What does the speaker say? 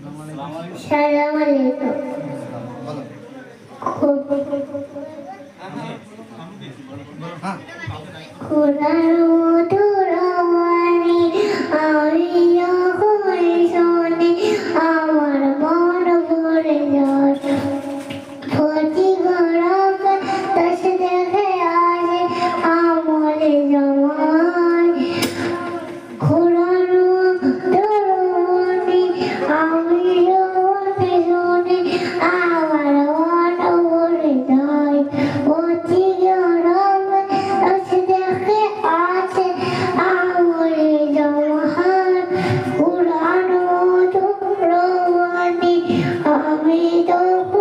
সালাম আলাইকুম। কোরআন মধুর বাণী আমি যখন শুনি আমার মন ভরে যায়। প্রতি গরব দশ দেখে আসে আমলে জমায়। কোরআন মধুর বাণী আমি যখন শুনি আমার মন ভরে যায়। প্রতি গরব দশ দেখে আসে আমলে জমায়। কোরআন মধুর বাণী আমি যখন